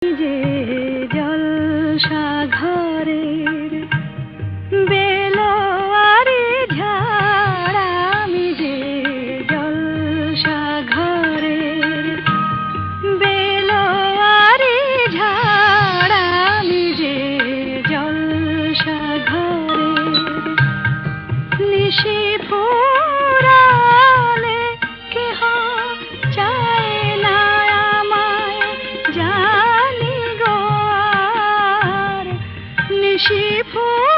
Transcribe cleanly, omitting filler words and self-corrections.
যে জলসা ঘরের বেলোয়ারি ঝাড়, আমি যে জলসা ঘরের বেলোয়ারি ঝাড়, আমি যে জলসা ঘরের নিশি ফুরালে কেহ চায় না আমায়, জানি গো আর নিশি ফুরালে